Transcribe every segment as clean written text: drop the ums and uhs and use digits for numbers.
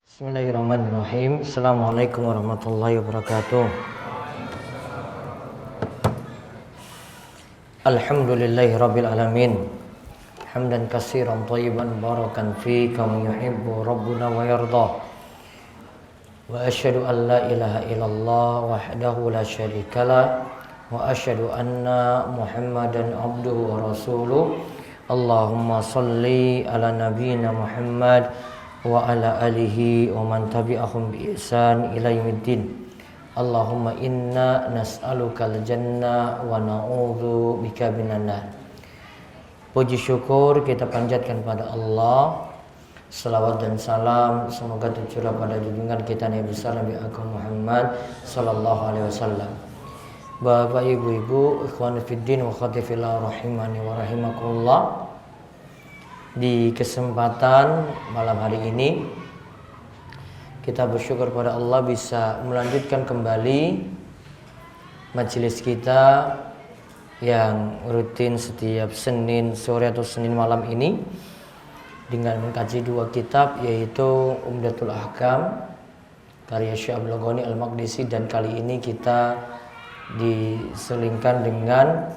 Bismillahirrahmanirrahim. Assalamualaikum warahmatullahi wabarakatuh. Alhamdulillahi rabbil alamin. Hamdan katsiran thayyiban barakan fi kama yuhibbu rabbuna wa yarda. Wa asyhadu an la ilaha illallah wahdahu la syarikalah wa asyhadu anna Muhammadan abduhu wa rasuluh. Allahumma shalli ala nabiyyina Muhammad wa ala alihi wa man tabi'ahum bi ihsan ila yaumiddin. Allahumma inna nas'alukal jannah wa na'udzu bika minan nar. Puji syukur kita panjatkan pada Allah. Salawat dan salam semoga tercurah pada junjungan kita Nabi besar Nabi Agung Muhammad sallallahu alaihi wasallam. Bapak, ibu-ibu, ikhwan fiddin wa akhwati fillah rahimani wa rahimakumullah. Di kesempatan malam hari ini kita bersyukur pada Allah bisa melanjutkan kembali majelis kita yang rutin setiap Senin sore atau Senin malam ini dengan mengkaji dua kitab, yaitu Umdatul Ahkam karya Syekh Abdul Ghani Al-Maqdisi, dan kali ini kita diselingkan dengan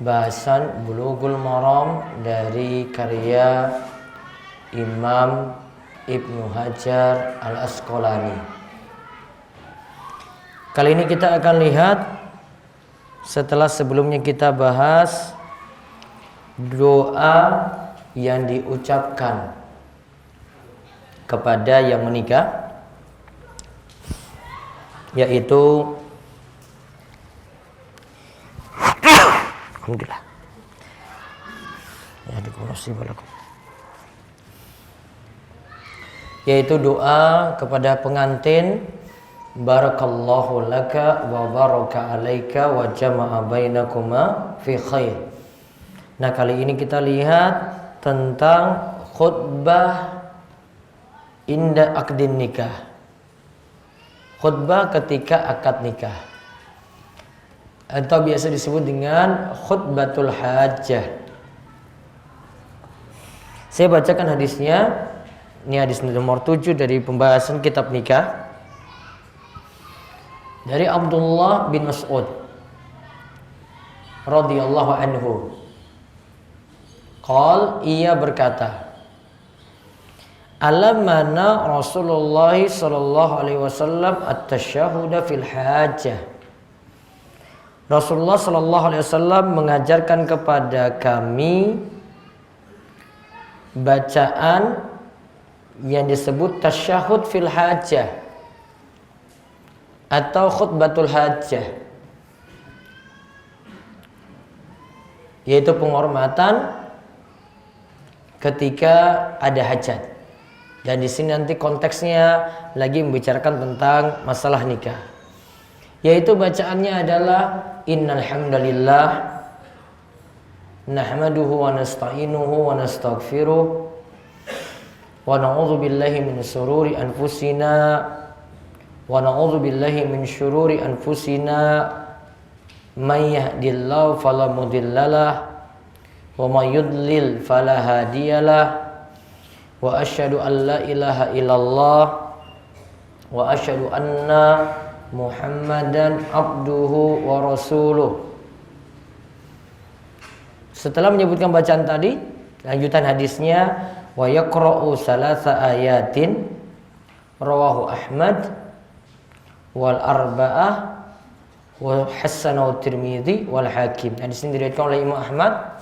bahasan Bulughul Maram dari karya Imam Ibnu Hajar Al-Asqalani. Kali ini kita akan lihat, setelah sebelumnya kita bahas doa yang diucapkan kepada yang menikah, yaitu alhamdulillah ya dikurasi-balakum, yaitu doa kepada pengantin, barakallahu laka wa baraka alaika wa jama'a bainakuma fi khair. Nah, kali ini kita lihat tentang khutbah inda aqdin nikah, khutbah ketika akad nikah, atau biasa disebut dengan khutbatul hajjah. Saya bacakan hadisnya. Ini hadis nomor 7 dari pembahasan kitab nikah. Dari Abdullah bin Mas'ud radhiyallahu anhu. Ia berkata, alamana Rasulullah sallallahu alaihi wasallam at-tashahhuda fil hajjah. Rasulullah sallallahu alaihi wasallam mengajarkan kepada kami bacaan yang disebut tasyahud fil hajjah atau khutbatul hajjah, yaitu penghormatan ketika ada hajat. Dan di sini nanti konteksnya lagi membicarakan tentang masalah nikah, yaitu bacaannya adalah innal hamdalillah nahmaduhu wa nasta'inuhu wa nastaghfiruh wa na'udzu billahi min shururi anfusina wa na'udzu billahi min syururi anfusina may yahdihillahu fala mudhillalah wa may yudlil fala hadiyalah wa asyhadu an la ilaha illallah wa asyhadu anna Muhammadan abduhu wa rasuluh. Setelah menyebutkan bacaan tadi, lanjutan hadisnya wa yaqra'u salasa ayatin rawahu Ahmad wal arba'ah wa hasanahu Tirmidzi wal Hakim. Hadis ini diriwayatkan oleh Imam Ahmad,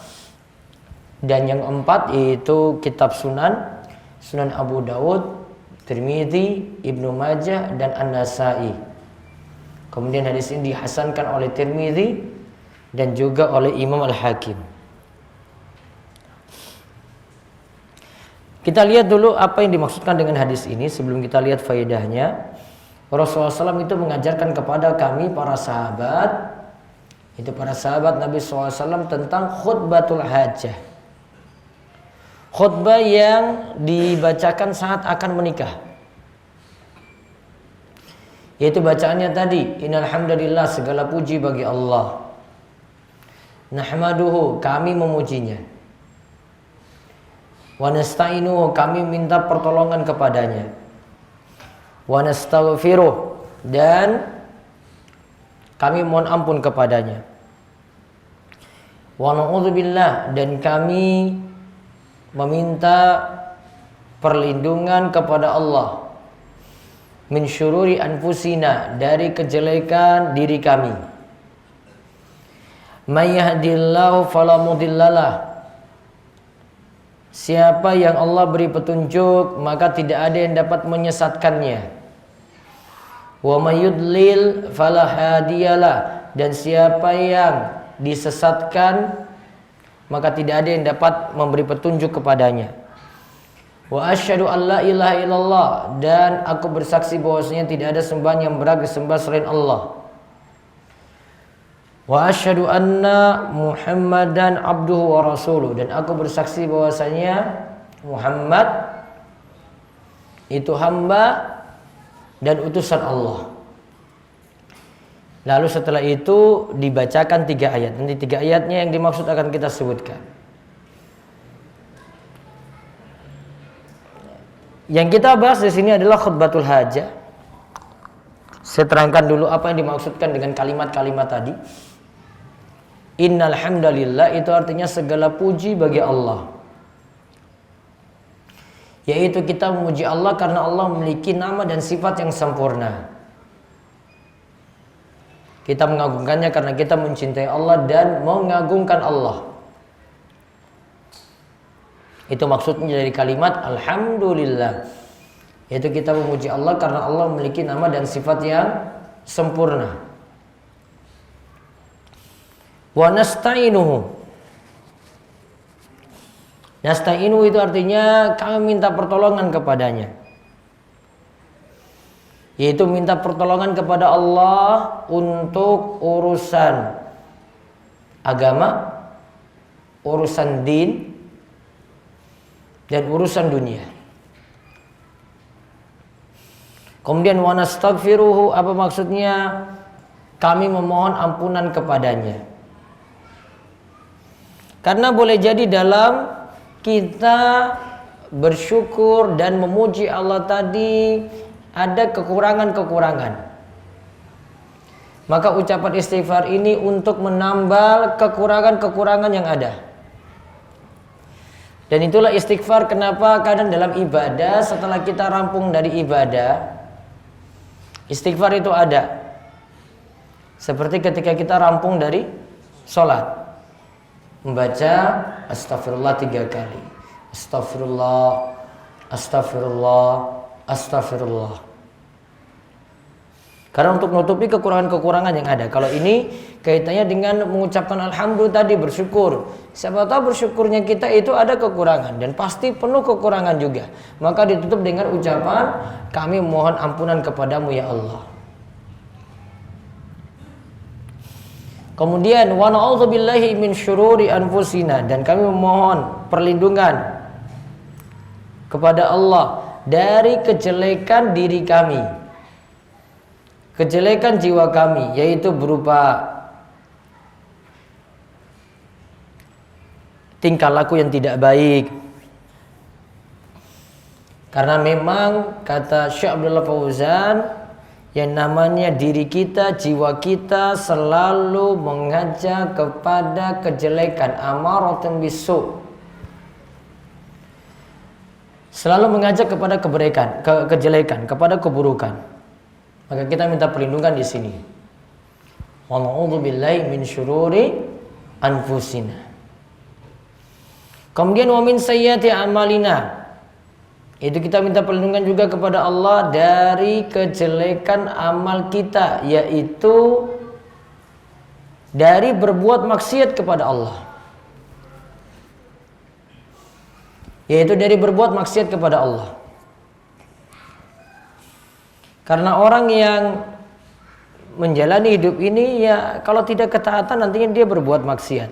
dan yang 4 yaitu kitab Sunan Abu Dawud, Tirmidzi, Ibnu Majah, dan An-Nasa'i. Kemudian hadis ini dihasankan oleh Tirmidzi dan juga oleh Imam Al-Hakim. Kita lihat dulu apa yang dimaksudkan dengan hadis ini sebelum kita lihat faedahnya. Rasulullah SAW itu mengajarkan kepada kami para sahabat, itu para sahabat Nabi SAW, tentang khutbatul hajjah, khutbah yang dibacakan saat akan menikah. Yaitu bacaannya tadi, innal hamdalillah, segala puji bagi Allah. Nahmaduhu, kami memujinya. Wa nasta'inuhu, kami minta pertolongan kepadanya. Wa nastaghfiruh, dan kami mohon ampun kepadanya. Wa na'udzubillah, dan kami meminta perlindungan kepada Allah min syururi anfusina, dari kejelekan diri kami. May yahdihillahu fala mudhillalah, siapa yang Allah beri petunjuk maka tidak ada yang dapat menyesatkannya. Wa may yudlil fala hadiyalah, dan siapa yang disesatkan maka tidak ada yang dapat memberi petunjuk kepadanya. Wa asyhadu an la ilaha illallah, dan aku bersaksi bahwasanya tidak ada sembahan yang berhak disembah selain Allah. Wa asyhadu anna Muhammadan abduhu wa rasuluh, dan aku bersaksi bahwasanya Muhammad itu hamba dan utusan Allah. Lalu setelah itu dibacakan 3 ayat. Nanti 3 ayatnya yang dimaksud akan kita sebutkan. Yang kita bahas di sini adalah khutbatul hajah. Saya terangkan dulu apa yang dimaksudkan dengan kalimat-kalimat tadi. Innal hamdalillah, itu artinya segala puji bagi Allah. Yaitu kita memuji Allah karena Allah memiliki nama dan sifat yang sempurna. Kita mengagungkannya karena kita mencintai Allah dan mengagungkan Allah. Itu maksudnya dari kalimat alhamdulillah. Yaitu kita memuji Allah karena Allah memiliki nama dan sifat yang sempurna. Wa nasta'inuhu. Nasta'inu itu artinya kami minta pertolongan kepadanya. Yaitu minta pertolongan kepada Allah untuk urusan agama, urusan din, dan urusan dunia. Kemudian wa nastaghfiruhu, apa maksudnya? Kami memohon ampunan kepadanya. Karena boleh jadi dalam kita bersyukur dan memuji Allah tadi ada kekurangan-kekurangan. Maka ucapan istighfar ini untuk menambal kekurangan-kekurangan yang ada. Dan itulah istighfar kenapa kadang dalam ibadah setelah kita rampung dari ibadah, istighfar itu ada. Seperti ketika kita rampung dari sholat, membaca astagfirullah 3 kali. Astagfirullah, astagfirullah, astagfirullah. Karena untuk menutupi kekurangan-kekurangan yang ada. Kalau ini kaitannya dengan mengucapkan alhamdulillah tadi, bersyukur. Siapa tahu bersyukurnya kita itu ada kekurangan, dan pasti penuh kekurangan juga. Maka ditutup dengan ucapan kami mohon ampunan kepadamu ya Allah. Kemudian wa na'udzubillahi min syururi anfusina, dan kami memohon perlindungan kepada Allah dari kejelekan diri kami, kejelekan jiwa kami, yaitu berupa tingkah laku yang tidak baik. Karena memang kata Syekh Abdullah Fauzan, yang namanya diri kita, jiwa kita selalu mengajak kepada kejelekan, amaratun bisu. Selalu mengajak kepada kejelekan, kepada keburukan. Maka kita minta perlindungan di sini. Wa na'udzubillahi min syururi anfusina. Kemudian wa min sayyiati amalina. Itu kita minta perlindungan juga kepada Allah dari kejelekan amal kita, yaitu dari berbuat maksiat kepada Allah. Yaitu dari berbuat maksiat kepada Allah. Karena orang yang menjalani hidup ini, ya kalau tidak ketaatan nantinya dia berbuat maksiat.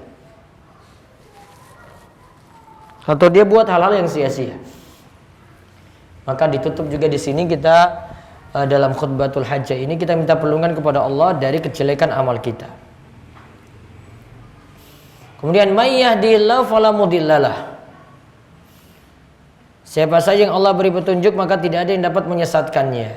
Atau dia buat hal-hal yang sia-sia. Maka ditutup juga di sini kita dalam khutbatul hajjah ini kita minta perlindungan kepada Allah dari kejelekan amal kita. Kemudian may yahdihillahu fala mudhillalah. Siapa saja yang Allah beri petunjuk maka tidak ada yang dapat menyesatkannya.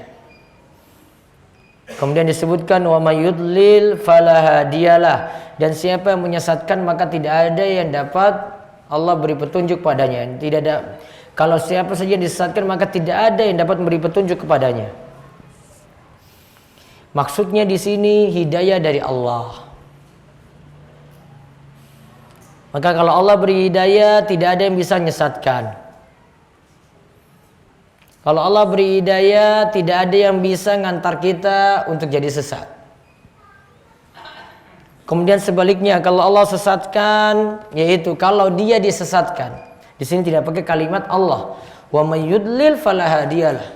Kemudian disebutkan wa may yudlil fala hadiyalah, dan siapa yang menyesatkan maka tidak ada yang dapat Allah beri petunjuk padanya. Tidak ada, kalau siapa saja yang disesatkan maka tidak ada yang dapat memberi petunjuk kepadanya. Maksudnya di sini hidayah dari Allah. Maka kalau Allah beri hidayah tidak ada yang bisa menyesatkan. Kalau Allah beri hidayah tidak ada yang bisa ngantar kita untuk jadi sesat. Kemudian sebaliknya kalau Allah sesatkan, yaitu kalau dia disesatkan. Di sini tidak pakai kalimat Allah. Wa may yudlil fala hadiyalah.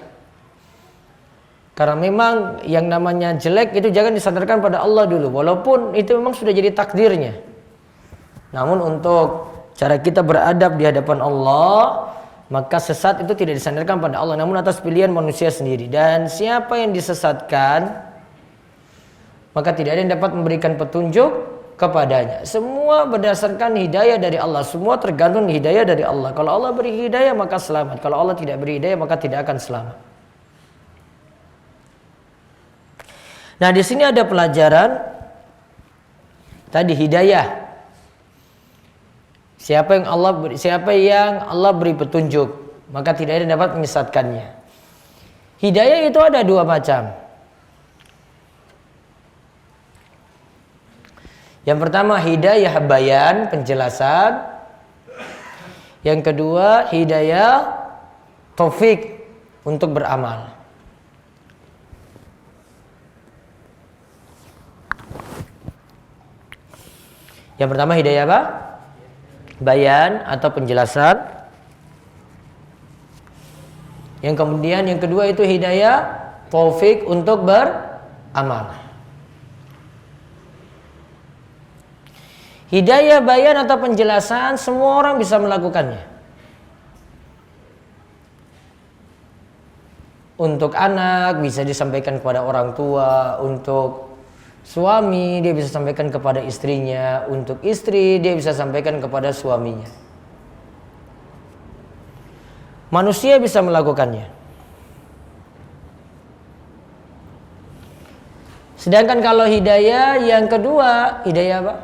Karena memang yang namanya jelek itu jangan disandarkan pada Allah dulu, walaupun itu memang sudah jadi takdirnya. Namun untuk cara kita beradab di hadapan Allah, maka sesat itu tidak disandarkan pada Allah, namun atas pilihan manusia sendiri. Dan siapa yang disesatkan, maka tidak ada yang dapat memberikan petunjuk kepadanya. Semua berdasarkan hidayah dari Allah. Semua tergantung hidayah dari Allah. Kalau Allah beri hidayah maka selamat. Kalau Allah tidak beri hidayah maka tidak akan selamat. Nah, di sini ada pelajaran tadi hidayah. Siapa yang Allah beri petunjuk, maka tidak ada yang dapat menyesatkannya. Hidayah itu ada dua macam. Yang pertama hidayah bayan, penjelasan. Yang kedua hidayah taufik untuk beramal. Yang pertama hidayah apa? Bayan atau penjelasan. Yang kemudian yang kedua itu hidayah taufik untuk beramal. Hidayah bayan atau penjelasan semua orang bisa melakukannya. Untuk anak bisa disampaikan kepada orang tua, untuk suami dia bisa sampaikan kepada istrinya, untuk istri dia bisa sampaikan kepada suaminya. Manusia bisa melakukannya. Sedangkan kalau hidayah yang kedua, hidayah apa?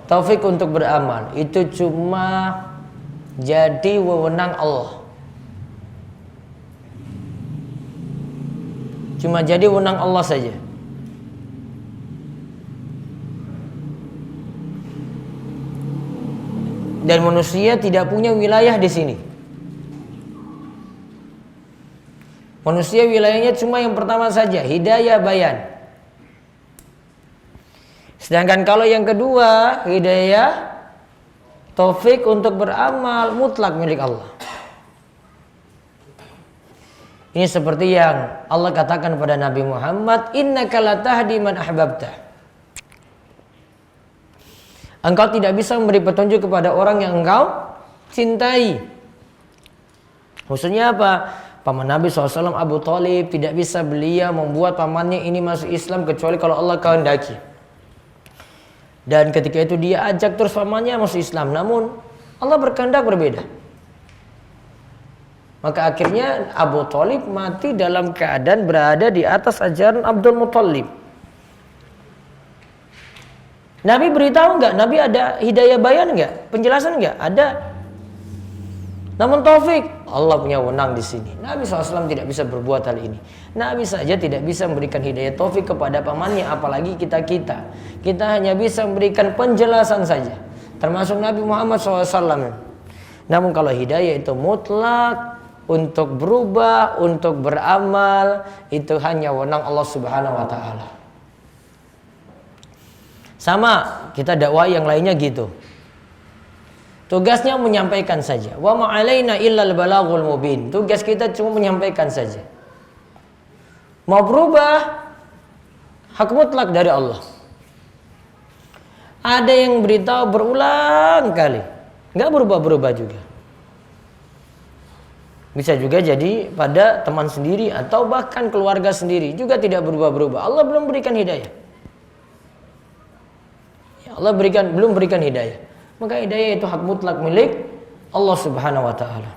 Taufik untuk beramal. Itu cuma jadi wewenang Allah. Cuma jadi wewenang Allah saja. Dan manusia tidak punya wilayah di sini. Manusia wilayahnya cuma yang pertama saja, hidayah bayan. Sedangkan kalau yang kedua, hidayah taufik untuk beramal mutlak milik Allah. Ini seperti yang Allah katakan kepada Nabi Muhammad, innaka latahdi man ahbabta. Engkau tidak bisa memberi petunjuk kepada orang yang engkau cintai. Maksudnya apa? Paman Nabi SAW Abu Thalib tidak bisa beliau membuat pamannya ini masuk Islam kecuali kalau Allah kehendaki. Dan ketika itu dia ajak terus pamannya masuk Islam, namun Allah berkehendak berbeda. Maka akhirnya Abu Thalib mati dalam keadaan berada di atas ajaran Abdul Muthalib. Nabi beritahu enggak? Nabi ada hidayah bayan enggak? Penjelasan enggak? Ada. Namun taufik, Allah punya wewenang di sini. Nabi SAW tidak bisa berbuat hal ini. Nabi saja tidak bisa memberikan hidayah taufik kepada pamannya, apalagi kita. Kita hanya bisa memberikan penjelasan saja. Termasuk Nabi Muhammad SAW. Namun kalau hidayah itu mutlak, untuk berubah, untuk beramal, itu hanya wewenang Allah Subhanahu wa Ta'ala. Sama, kita dakwah yang lainnya gitu. Tugasnya menyampaikan saja. Wa ma 'alaina illal balaghul mubin. Tugas kita cuma menyampaikan saja. Mau berubah, hak mutlak dari Allah. Ada yang beritahu berulang kali, enggak berubah-berubah juga. Bisa juga jadi pada teman sendiri atau bahkan keluarga sendiri juga tidak berubah-berubah. Allah belum berikan hidayah. Allah belum berikan hidayah. Maka hidayah itu hak mutlak milik Allah Subhanahu wa taala.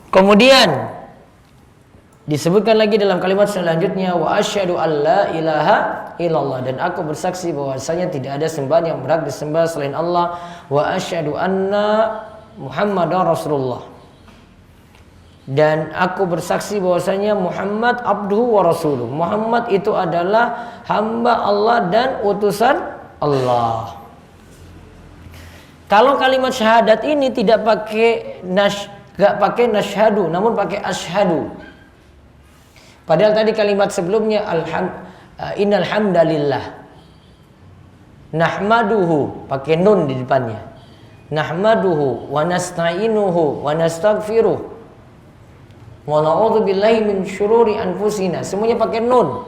Kemudian disebutkan lagi dalam kalimat selanjutnya, wa asyhadu alla ilaha illallah, dan aku bersaksi bahwasanya tidak ada sembahan yang berhak disembah selain Allah, wa asyhadu anna Muhammadar Rasulullah, dan aku bersaksi bahwasanya Muhammad abduhu wa rasuluh. Muhammad itu adalah hamba Allah dan utusan Allah. Kalau kalimat syahadat ini tidak pakai nasyhadu, namun pakai asyhadu. Padahal tadi kalimat sebelumnya innal hamdalillah, nahmaduhu, pakai nun di depannya, nahmaduhu wa nasta'inuhu wa nastaghfiruh wa na'udzubillahi min syururi anfusina, semuanya pakai nun.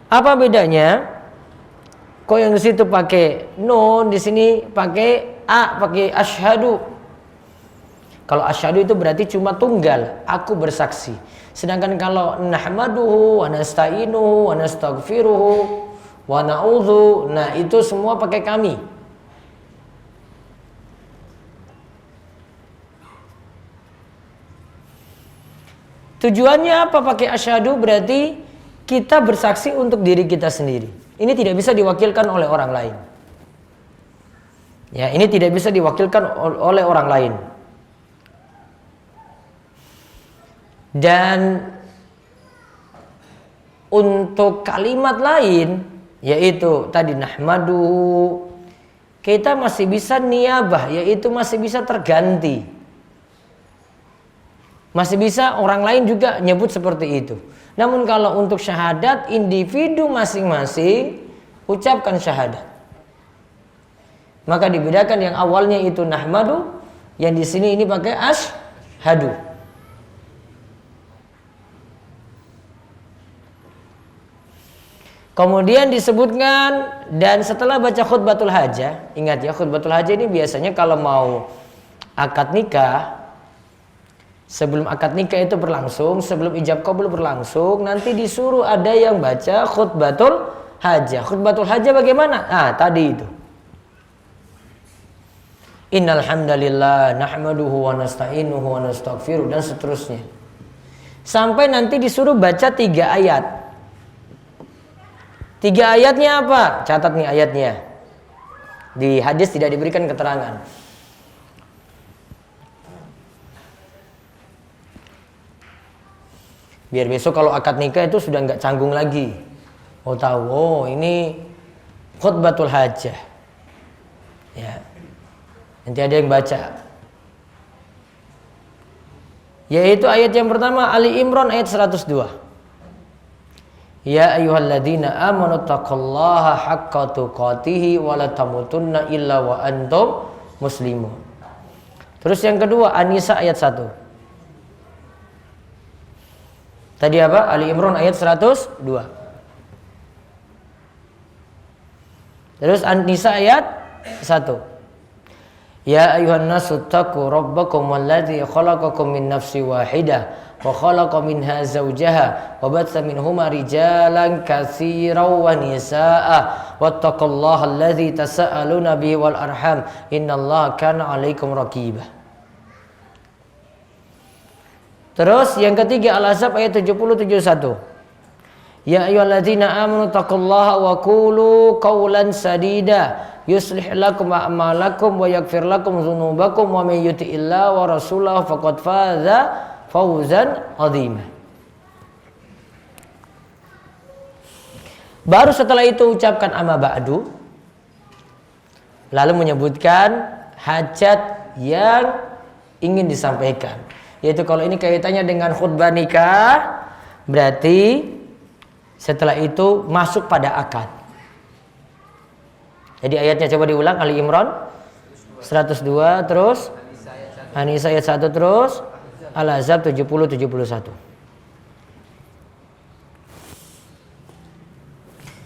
Apa bedanya? Kok yang di situ pakai nun, di sini pakai pakai asyhadu. Kalau asyhadu itu berarti cuma tunggal, aku bersaksi. Sedangkan kalau nahmaduhu wa nasta'inuhu wa nastaghfiruhu wa na'udzu, nah itu semua pakai kami. Tujuannya apa pakai asyhadu? Berarti kita bersaksi untuk diri kita sendiri. Ini tidak bisa diwakilkan oleh orang lain. Ya, ini tidak bisa diwakilkan oleh orang lain. Dan untuk kalimat lain, yaitu tadi nahmadu, kita masih bisa niyabah, yaitu masih bisa terganti. Masih bisa orang lain juga nyebut seperti itu. Namun kalau untuk syahadat, individu masing-masing ucapkan syahadat. Maka dibedakan yang awalnya itu nahmadu, yang di sini ini pakai asyhadu. Kemudian disebutkan, dan setelah baca khutbatul hajah, ingat ya, khutbatul hajah ini biasanya kalau mau akad nikah, sebelum akad nikah itu berlangsung, sebelum ijab qabul berlangsung, nanti disuruh ada yang baca khutbatul hajah. Khutbatul hajah bagaimana? Tadi itu. Innal hamdalillah nahmaduhu wa nasta'inuhu wa nastaghfiruh, dan seterusnya. Sampai nanti disuruh baca 3 ayat. 3 ayatnya apa? Catat nih ayatnya. Di hadis tidak diberikan keterangan. Biar besok kalau akad nikah itu sudah nggak canggung lagi. Tahu, ini khutbatul hajah. Ya. Nanti ada yang baca. Yaitu ayat yang pertama, Ali Imran ayat 102. Ya ayyuhalladzina amanu taqullaha haqqa tuqatih wa la tamutunna illa wa antum muslimun. Terus yang kedua, An-Nisa ayat 1. Tadi apa? Ali Imran ayat 102. Terus An-Nisa ayat 1. Ya ayuhan nasu taqu rabbakum walladzi khalaqakum min nafsin wahidah wa khalaqa minha zawjaha wa batsa minhuma rijalan katsiran wa nisaa'a wattaqullaha alladzi tasaaluna bihi wal arham innallaha kana 'alaikum raqibah. Terus yang ketiga Al-Ahzab ayat 70-71. Ya ayyuhalladzina amanu taqullaha wa qulu qawlan sadida yuslih lakum a'malakum wa yaghfir lakum dzunubakum wa may yuti'illaha wa rasulahu faqad faza fawzan 'azima. Baru setelah itu ucapkan amma ba'du, lalu menyebutkan hajat yang ingin disampaikan. Yaitu kalau ini kaitannya dengan khutbah nikah, berarti setelah itu masuk pada akad. Jadi ayatnya coba diulang, Ali Imran 102, terus An-Nisa ayat 1, terus Al-Ahzab 70-71.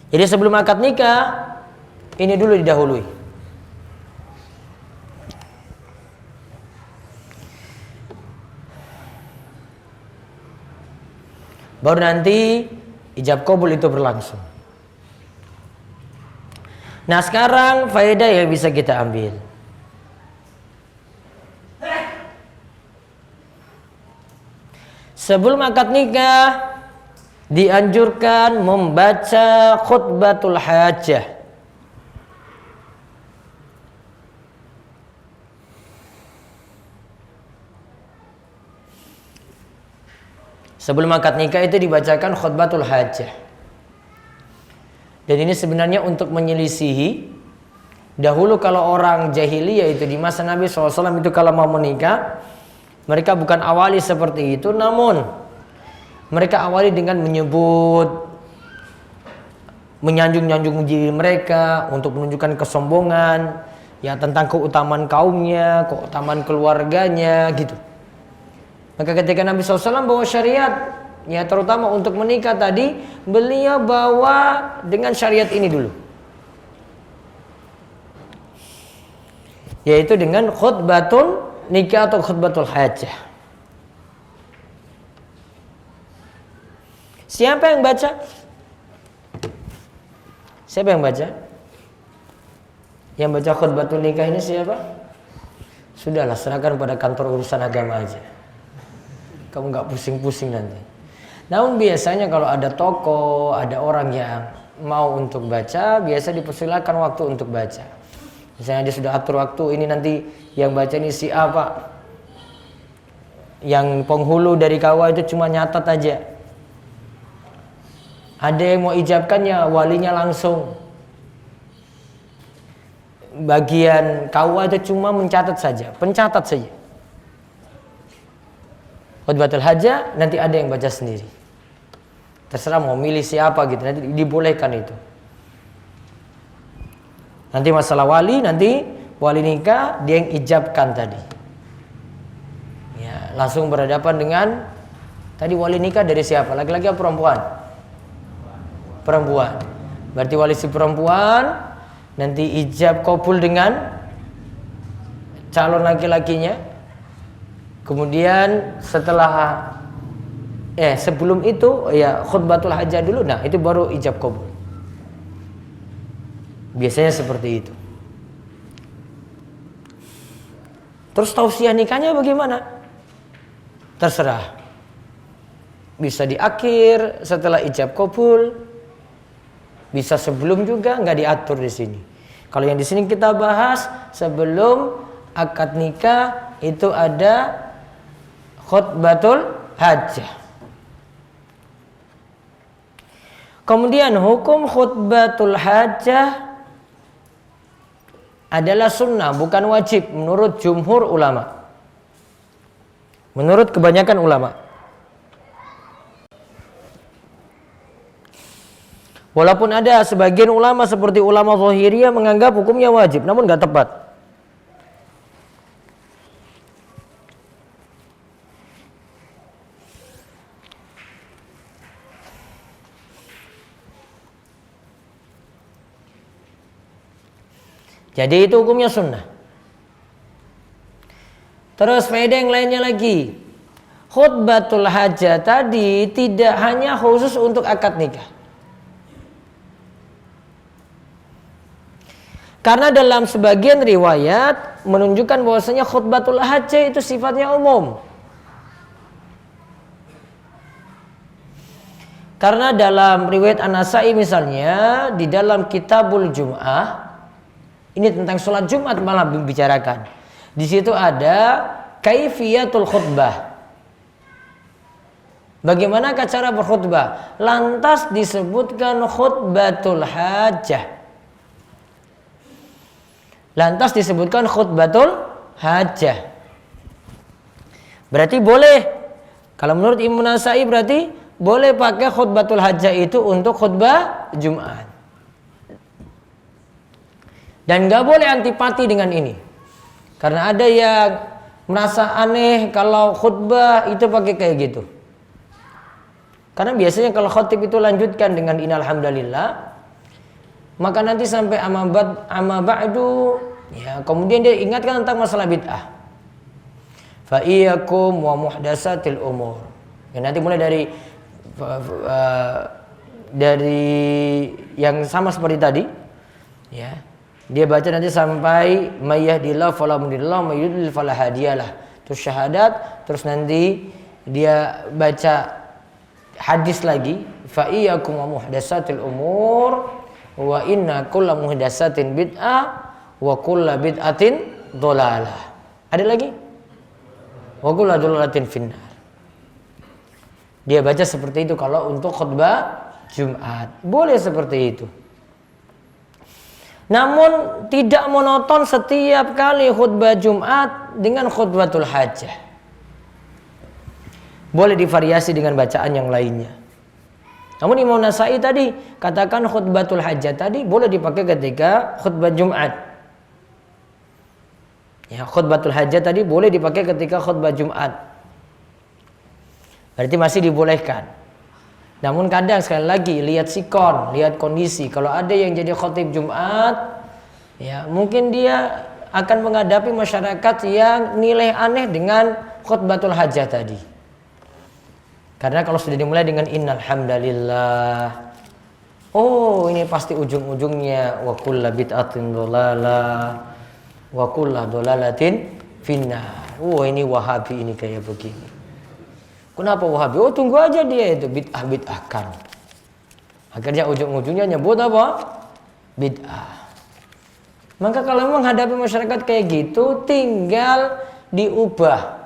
Jadi sebelum akad nikah, ini dulu didahului. Baru nanti ijab qabul itu berlangsung. Nah sekarang faedah yang bisa kita ambil. Sebelum akad nikah dianjurkan membaca khutbatul hajah. Sebelum akad nikah itu dibacakan khutbatul hajah. Dan ini sebenarnya untuk menyelisihi. Dahulu kalau orang jahiliyah itu di masa Nabi SAW itu kalau mau menikah, mereka bukan awali seperti itu, namun mereka awali dengan menyebut, menyanjung-nyanjung diri mereka untuk menunjukkan kesombongan, ya tentang keutamaan kaumnya, keutamaan keluarganya gitu. Maka ketika Nabi SAW bawa syariat, ya terutama untuk menikah tadi, beliau bawa dengan syariat ini dulu, yaitu dengan khutbatul nikah atau khutbatul hajah. Siapa yang baca? Siapa yang baca? Yang baca khutbatul nikah ini siapa? Sudahlah, serahkan pada kantor urusan agama aja. Kamu nggak pusing-pusing nanti. Namun biasanya kalau ada tokoh, ada orang yang mau untuk baca, biasa dipersilakan waktu untuk baca. Misalnya dia sudah atur waktu, ini nanti yang baca ini si A Pak. Yang penghulu dari kawah itu cuma nyatat aja. Ada yang mau ijabkannya, walinya langsung. Bagian kawah itu cuma mencatat saja, pencatat saja. Khutbatul hajah nanti ada yang baca sendiri. Terserah mau milih siapa gitu, nanti dibolehkan itu. Nanti masalah wali, nanti wali nikah dia yang ijabkan tadi. Ya, langsung berhadapan dengan tadi wali nikah dari siapa? Laki-laki atau perempuan? Perempuan. Berarti wali si perempuan nanti ijab qabul dengan calon laki-lakinya. Kemudian setelah sebelum itu ya khutbatul hajah dulu, nah itu baru ijab qabul. Biasanya seperti itu. Terus tausiah nikahnya bagaimana? Terserah. Bisa di akhir setelah ijab qabul, bisa sebelum juga, nggak diatur di sini. Kalau yang di sini kita bahas sebelum akad nikah itu ada khutbatul hajah. Kemudian hukum khutbatul hajah adalah sunnah, bukan wajib menurut jumhur ulama. Menurut kebanyakan ulama. Walaupun ada sebagian ulama seperti ulama Zahiriyah menganggap hukumnya wajib, namun nggak tepat. Jadi itu hukumnya sunnah. Terus faedah yang lainnya lagi, khutbatul hajah tadi tidak hanya khusus untuk akad nikah. Karena dalam sebagian riwayat menunjukkan bahwasanya khutbatul hajah itu sifatnya umum. Karena dalam riwayat An-Nasa'i misalnya di dalam Kitabul Jum'ah, ini tentang sholat Jumat malah dibicarakan. Di situ ada kaifiyatul khutbah. Bagaimanakah cara berkhutbah? Lantas disebutkan khutbatul hajah. Lantas disebutkan khutbatul hajah. Berarti boleh. Kalau menurut Imam Nasa'i berarti boleh pakai khutbatul hajah itu untuk khutbah Jumat. Dan gak boleh antipati dengan ini. Karena ada yang merasa aneh kalau khutbah itu pakai kayak gitu. Karena biasanya kalau khotib itu lanjutkan dengan innal hamdalillah, maka nanti sampai amma ba'du, ya, kemudian dia ingatkan tentang masalah bid'ah. Fa iyyakum wa muhdatsatil umur. Ya, nanti mulai dari yang sama seperti tadi. Ya. Dia baca nanti sampai may yahdihillahu fala mudhillalah wa may yudlil fala hadiyalah. Terus syahadat, terus nanti dia baca hadis lagi, fa iyyakum wa muhdatsatil umur wa inna kulla muhdatsatin bid'ah wa kulla bid'atin dhalalah. Ada lagi? Wa kulla dhalalatin finnar. Dia baca seperti itu kalau untuk khutbah Jumat. Boleh seperti itu. Namun tidak monoton setiap kali khutbah Jumat dengan khutbatul hajah. Boleh divariasi dengan bacaan yang lainnya. Namun Imam Nasai tadi katakan khutbatul hajah tadi boleh dipakai ketika khutbah Jumat. Ya, khutbatul hajah tadi boleh dipakai ketika khutbah Jumat. Berarti masih dibolehkan. Namun kadang sekali lagi lihat sikon, lihat kondisi. Kalau ada yang jadi khotib Jumat, ya mungkin dia akan menghadapi masyarakat yang nilai aneh dengan khutbatul hajah tadi. Karena kalau sudah dimulai dengan innal hamdalillah, oh ini pasti ujung-ujungnya wa kullu bid'atin dhalalah wa kullu dhalalatin finnar. Oh ini Wahabi ini kayak begini. Kenapa Wahabi? Oh tunggu aja dia itu bid'ah-bid'ahkan. Akhirnya ujung-ujungnya nyebut apa? Bid'ah. Maka kalau menghadapi masyarakat kayak gitu tinggal diubah.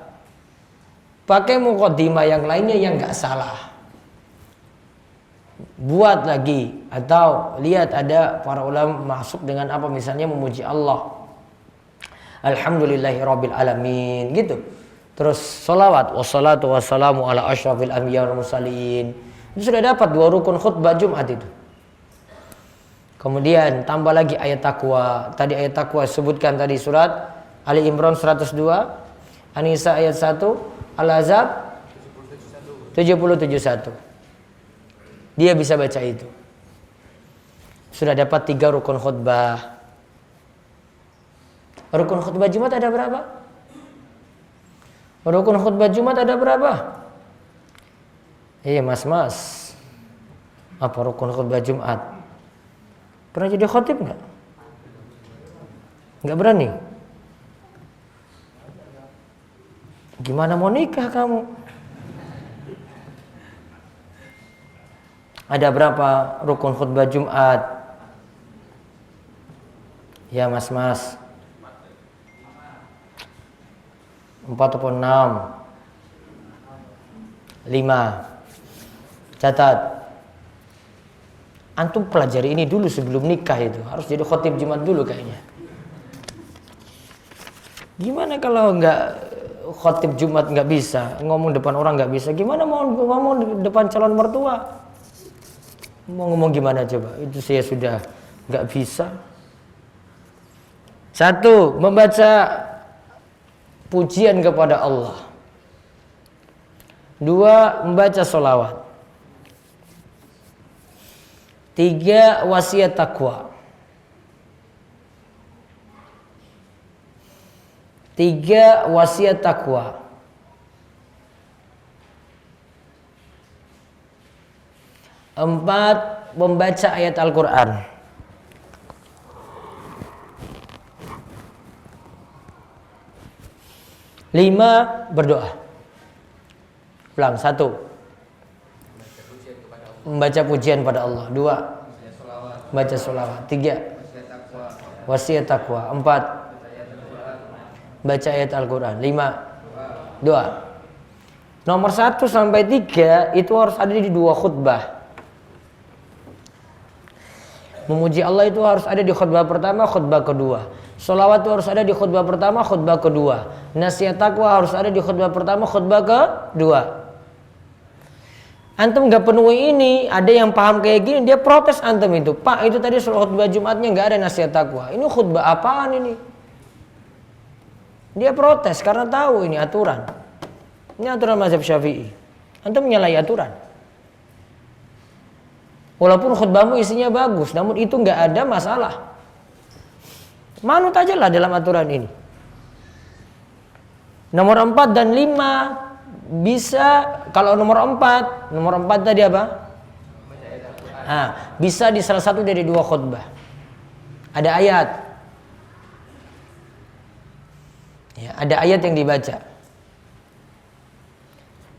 Pakai muqaddimah yang lainnya yang nggak salah. Buat lagi atau lihat ada para ulama masuk dengan apa misalnya memuji Allah. Alhamdulillahirabbil alamin gitu. Terus sholawat wassalatu wassalamu ala asyrafil anbiya wal mursalin. Itu sudah dapat 2 rukun khutbah Jumat itu. Kemudian tambah lagi ayat takwa. Tadi ayat takwa sebutkan tadi surat Ali Imran 102, An-Nisa ayat 1, Al-Ahzab 77:1. Dia bisa baca itu. Sudah dapat 3 rukun khutbah. Rukun khutbah Jumat ada berapa? Rukun khutbah Jumat ada berapa? Iya mas. Apa rukun khutbah Jumat? Pernah jadi khotib nggak? Nggak berani? Gimana mau nikah kamu? Ada berapa rukun khutbah Jumat? Ya mas. 4 atau 6? 5. Catat. Antum pelajari ini dulu sebelum nikah itu. Harus jadi khotib Jumat dulu kayaknya. Gimana kalau nggak khotib Jumat nggak bisa, ngomong depan orang nggak bisa, gimana mau depan calon mertua? Mau ngomong gimana coba? Itu saya sudah nggak bisa. 1. Membaca pujian kepada Allah. 2. Membaca sholawat. 3. Wasiat takwa. 3. Wasiat takwa. 4. Membaca ayat Al-Quran. 5. Berdoa. Ulang. 1. Membaca pujian pada Allah. 2. Baca sholawat. 3. Wasiat takwa. 4. Baca ayat Al-Quran. 5. Doa. Nomor 1 sampai 3 itu harus ada di 2 khutbah. Memuji Allah itu harus ada di khutbah pertama, khutbah kedua. Sholawat itu harus ada di khutbah pertama, khutbah kedua. Nasihat takwa harus ada di khutbah pertama, khutbah kedua. Antum gak penuhi ini, ada yang paham kayak gini, dia protes antum itu. Pak, itu tadi khutbah Jumatnya gak ada nasihat takwa. Ini khutbah apaan ini? Dia protes karena tahu ini aturan. Ini aturan mazhab Syafi'i. Antum menyalahi aturan. Walaupun khutbahmu isinya bagus, namun itu gak ada masalah. Manut aja lah dalam aturan ini. Nomor 4 dan 5 bisa, kalau nomor 4 tadi apa? Bisa di salah satu dari 2 khutbah. Ada ayat. Ya, ada ayat yang dibaca.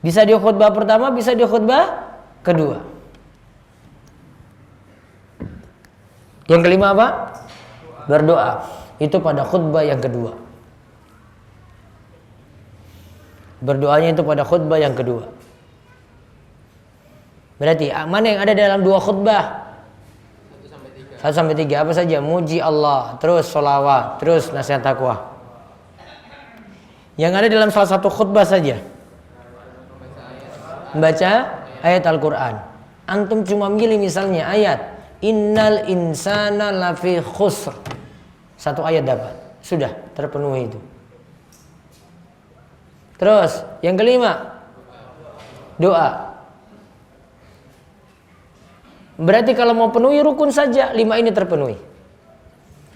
Bisa di khutbah pertama, bisa di khutbah kedua. Yang kelima apa? Berdoa. Itu pada khutbah yang kedua. Berdoanya itu pada khutbah yang kedua. Berarti mana yang ada dalam dua khutbah? 1-3 apa saja? Muji Allah, terus sholawat, terus nasihat takwa. Yang ada dalam salah satu khutbah saja, membaca ayat Al-Quran. Antum cuma milih misalnya ayat Innal insana lafi khusr. Satu ayat dapat, sudah terpenuhi itu. Terus yang kelima, doa. Berarti kalau mau penuhi rukun saja 5 ini terpenuhi.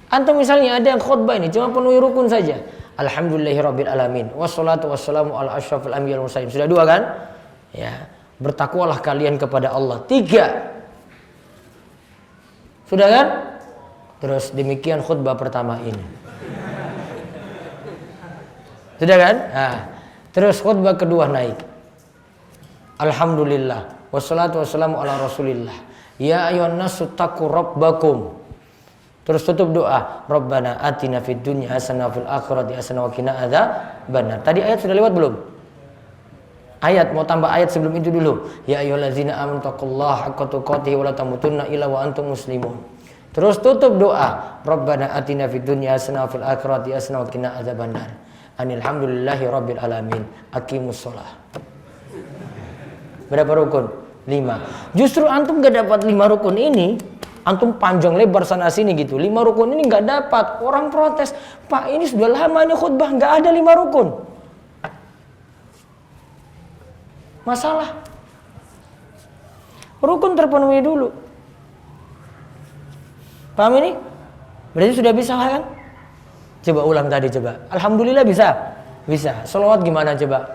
Antum misalnya ada yang khutbah ini cuma penuhi rukun saja. Alhamdulillahirabbil alamin. Wassalatu wassalamu ala asyrafil anbiya'i wal mursalin. Sudah 2 kan? Ya, bertakwalah kalian kepada Allah. 3. Sudah kan? Terus demikian khutbah pertama ini. Sudah kan? Nah, terus khutbah kedua naik. Alhamdulillah. Wassalatu wassalamu ala rasulillah. Ya ayyuhan nasu taqu rabbakum. Terus tutup doa, Rabbana atina fid dunya hasanah fil akhirati hasanah wa qina adzabannar. Tadi ayat sudah lewat belum? Ayat, mau tambah ayat sebelum itu dulu. Ya ayyuhallazina amanu taqullaha haqqa tuqatih wa la tamutunna illa wa antum muslimun. Terus tutup doa, Rabbana atina fid dunya hasanah fil akhirati hasanah wa qina adzabannar. Alhamdulillahi rabbil alamin. Aqimus shalah. Berapa rukun? 5. Justru antum gak dapat 5 rukun ini, antum panjang lebar sana sini gitu. 5 rukun ini gak dapat. Orang protes, Pak ini sudah lama ini khutbah gak ada 5 rukun. Masalah. Rukun terpenuhi dulu. Paham ini? Berarti sudah bisa kan? Coba ulang tadi coba. Alhamdulillah bisa? Bisa. Sholawat gimana coba?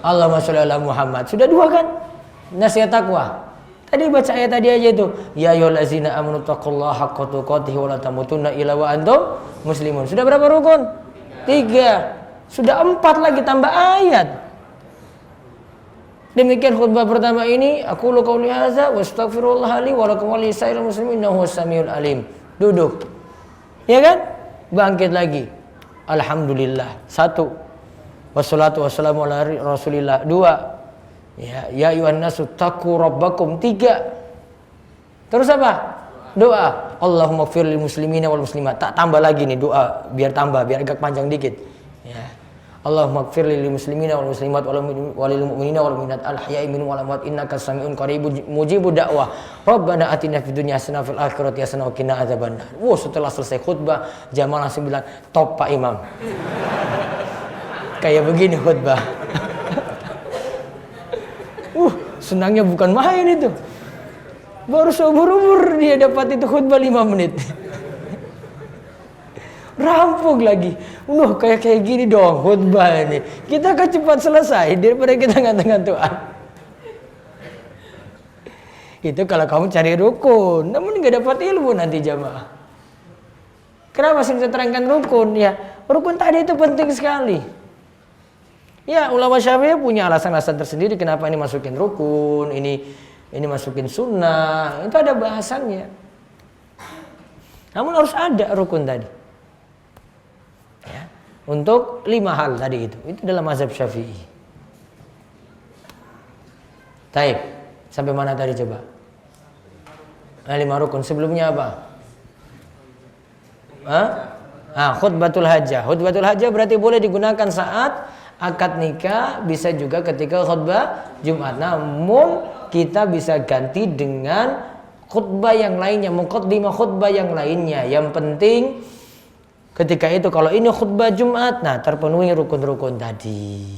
Allahumma sholli ala Muhammad. Sudah 2 kan? Nasihat takwa. Tadi baca ayat tadi aja itu. Ya ayyuhallazina amanu taqullaha haqqa tuqatih wa la tamutunna illa wa antum muslimun. Sudah berapa rukun? 3. Sudah 4 lagi tambah ayat. Demikian khutbah pertama ini. Aqulu qouli hadza wa astaghfirullah li wa lakum wa lisairil muslimin innahu was-samiul alim. Duduk. Ya kan? Bangkit lagi. Alhamdulillah. 1. Wassalatu wassalamu ala rasulillah. 2. Ya ayuhan nasu taqu rabbakum. 3. Terus apa? Doa. Allahumma ighfir lil muslimina wal muslimat. Tak tambah lagi nih doa biar tambah, biar agak panjang dikit. Ya. Allahumma ighfir lil muslimina wal muslimat wal mu'minina wal mu'minat al ahya'i minhum wal amwat innaka sami'un qaribun mujibud da'wah. Rabbana atina fid dunya hasanah fil akhirati hasanah wa qina adzabannar. Setelah selesai khutbah, jamaah langsung bilang, "Top Pak Imam." Kayak begini khutbah. Senangnya bukan main itu. Baru seumur-umur dia dapat itu khutbah 5 menit. Rampung lagi. Kayak gini dong khutbah ini. Kita kan cepat selesai daripada kita ngantuk-ngantukan. Itu kalau kamu cari rukun, namun nggak dapat ilmu nanti jamaah. Kenapa sih saya terangkan rukun? Ya, rukun tadi itu penting sekali. Ya, ulama Syafi'i punya alasan-alasan tersendiri kenapa ini masukin rukun, ini masukin sunnah, itu ada bahasannya. Namun harus ada rukun tadi. Ya, untuk 5 hal tadi itu dalam mazhab Syafi'i. Taib, sampai mana tadi coba? 5 rukun sebelumnya apa? Khutbatul hajah. Khutbatul hajah berarti boleh digunakan saat akad nikah, bisa juga ketika khutbah Jumat. Namun kita bisa ganti dengan khutbah yang lainnya, muqaddimah khutbah yang lainnya. Yang penting ketika itu kalau ini khutbah Jumat, nah terpenuhi rukun-rukun tadi.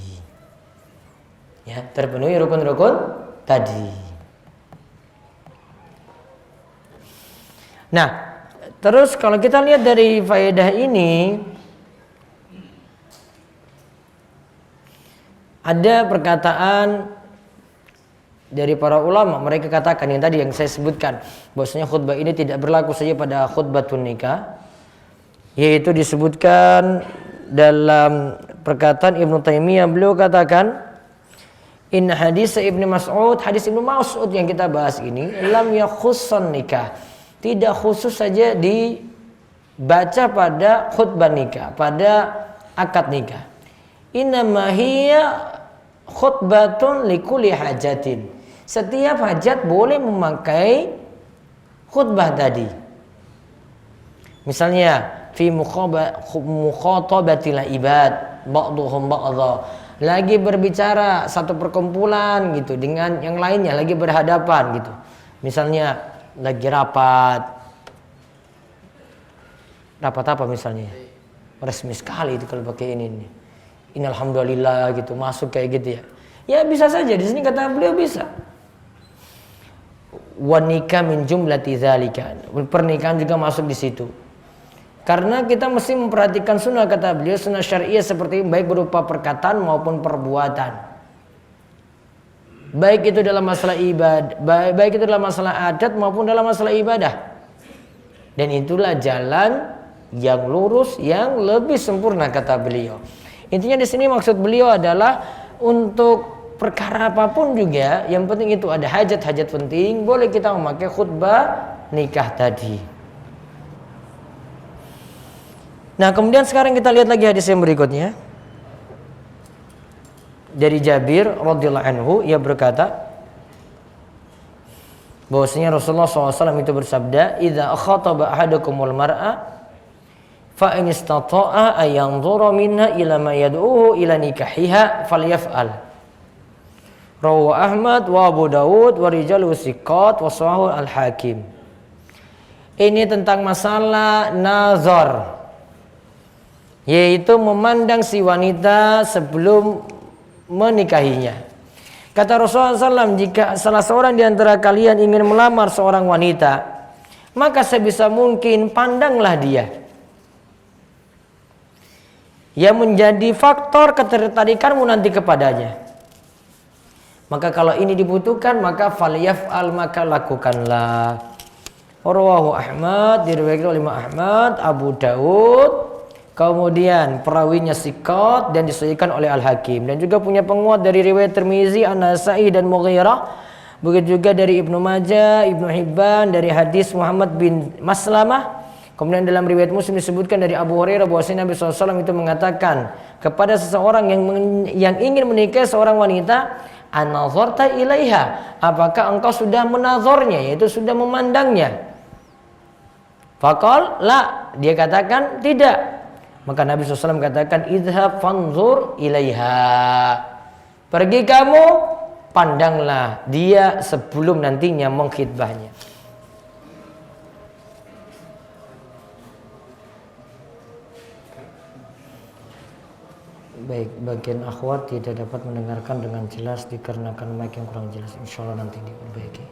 Ya, terpenuhi rukun-rukun tadi. Nah, terus kalau kita lihat dari faedah ini, ada perkataan dari para ulama, mereka katakan yang tadi yang saya sebutkan, bahwasanya khutbah ini tidak berlaku saja pada khutbatun nikah, yaitu disebutkan dalam perkataan Ibnu Taimiyah, beliau katakan, in hadis Ibnu Mas'ud, hadis Ibnu Mas'ud yang kita bahas ini, lam yakhussan nikah, tidak khusus saja dibaca pada khutbah nikah, pada akad nikah. Innama hiya khutbatun likulli hajatin. Setiap hajat boleh memakai khutbah tadi. Misalnya fi mukhatabatil ibad ba'dhum ba'dha, lagi berbicara satu perkumpulan gitu dengan yang lainnya, lagi berhadapan gitu. Misalnya lagi rapat apa misalnya, resmi sekali itu kalau pakai ini. Innalhamdulillah gitu, masuk kayak gitu ya. Ya bisa saja, di sini kata beliau bisa. Wa nikah min jumlati dzalika. Pernikahan juga masuk di situ. Karena kita mesti memperhatikan sunnah, kata beliau, sunnah syariah seperti baik berupa perkataan maupun perbuatan. Baik itu dalam masalah ibadah, baik itu dalam masalah adat maupun dalam masalah ibadah. Dan itulah jalan yang lurus, yang lebih sempurna, kata beliau. Intinya di sini maksud beliau adalah untuk perkara apapun juga, yang penting itu ada hajat-hajat penting, boleh kita memakai khutbah nikah tadi. Nah, kemudian sekarang kita lihat lagi hadis yang berikutnya. Dari Jabir radhiyallahu anhu, ia berkata bahwasanya Rasulullah SAW itu bersabda, "Idza khataba ahadukumul mar'a fa in istata'a ay yanzura minha ila ma yad'uhu ila nikahiha falyaf'al." Rawahu Ahmad wa Abu Dawud wa rijalu siqat wa sahahu al-Hakim. Ini tentang masalah nazar, yaitu memandang si wanita sebelum menikahinya. Kata Rasulullah SAW, jika salah seorang di antara kalian ingin melamar seorang wanita, maka sebisa mungkin pandanglah dia. Yang menjadi faktor ketertarikanmu nanti kepadanya. Maka kalau ini dibutuhkan, maka falyaf'al, maka lakukanlah. Rawahu Ahmad, diriwayatkan oleh Imam Ahmad, Abu Dawud, kemudian perawinya siqat dan disahihkan oleh Al-Hakim, dan juga punya penguat dari riwayat Tirmizi, An-Nasa'i dan Mughirah. Begitu juga dari Ibnu Majah, Ibnu Hibban dari hadis Muhammad bin Maslamah. Kemudian dalam riwayat Muslim disebutkan dari Abu Hurairah bahwasanya Nabi SAW itu mengatakan kepada seseorang yang ingin menikahi seorang wanita, an-nazarta ilaiha, apakah engkau sudah menazornya, yaitu sudah memandangnya? Faqal la, dia katakan tidak. Maka Nabi SAW katakan, idhab fanzur ilaiha, pergi kamu pandanglah dia sebelum nantinya mengkhitbahnya. Baik, bagian akhwat tidak dapat mendengarkan dengan jelas dikarenakan mic yang kurang jelas. Insya Allah nanti diperbaiki.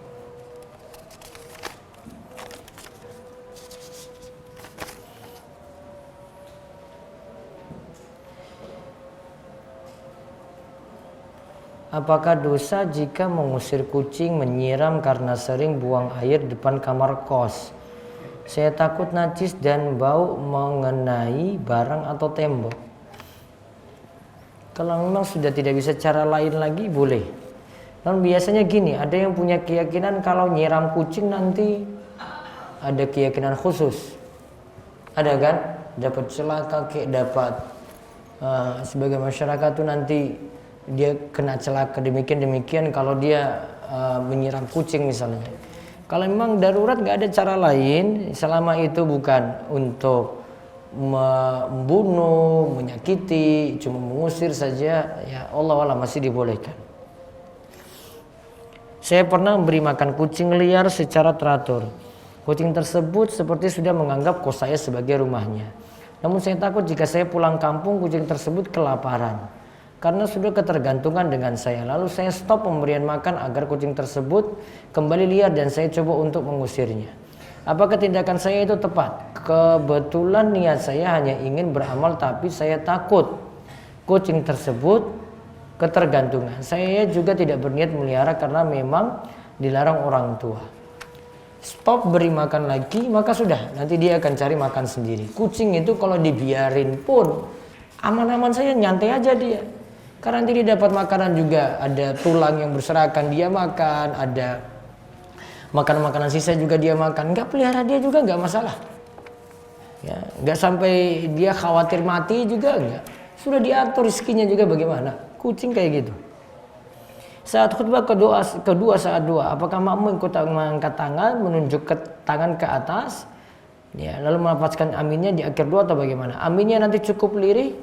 Apakah dosa jika mengusir kucing menyiram karena sering buang air depan kamar kos? Saya takut najis dan bau mengenai barang atau tembok. Kalau memang sudah tidak bisa cara lain lagi, boleh. Namun biasanya gini, ada yang punya keyakinan kalau nyiram kucing nanti ada keyakinan khusus. Ada kan? Dapat celaka, dapat sebagai masyarakat tuh nanti dia kena celaka demikian kalau dia menyiram kucing misalnya. Kalau memang darurat nggak ada cara lain, selama itu bukan untuk membunuh, menyakiti, cuma mengusir saja, ya Allah Allah masih dibolehkan. Saya pernah memberi makan kucing liar secara teratur. Kucing tersebut seperti sudah menganggap kos saya sebagai rumahnya. Namun saya takut jika saya pulang kampung kucing tersebut kelaparan karena sudah ketergantungan dengan saya. Lalu saya stop pemberian makan agar kucing tersebut kembali liar dan saya coba untuk mengusirnya. Apakah tindakan saya itu tepat? Kebetulan niat saya hanya ingin beramal, tapi saya takut kucing tersebut ketergantungan. Saya juga tidak berniat melihara karena memang dilarang orang tua. Stop beri makan lagi, maka sudah, nanti dia akan cari makan sendiri. Kucing itu kalau dibiarin pun aman-aman saja, nyantai aja dia. Karena nanti dia dapat makanan juga, ada tulang yang berserakan dia makan, ada makanan-makanan sisa juga dia makan. Nggak pelihara dia juga nggak masalah. Ya, nggak sampai dia khawatir mati juga nggak. Sudah diatur rezekinya juga bagaimana. Kucing kayak gitu. Saat khutbah kedua saat doa, apakah makmum ikut mengangkat tangan, menunjuk ke tangan ke atas, ya, lalu melafazkan aminnya di akhir doa atau bagaimana? Aminnya nanti cukup lirih.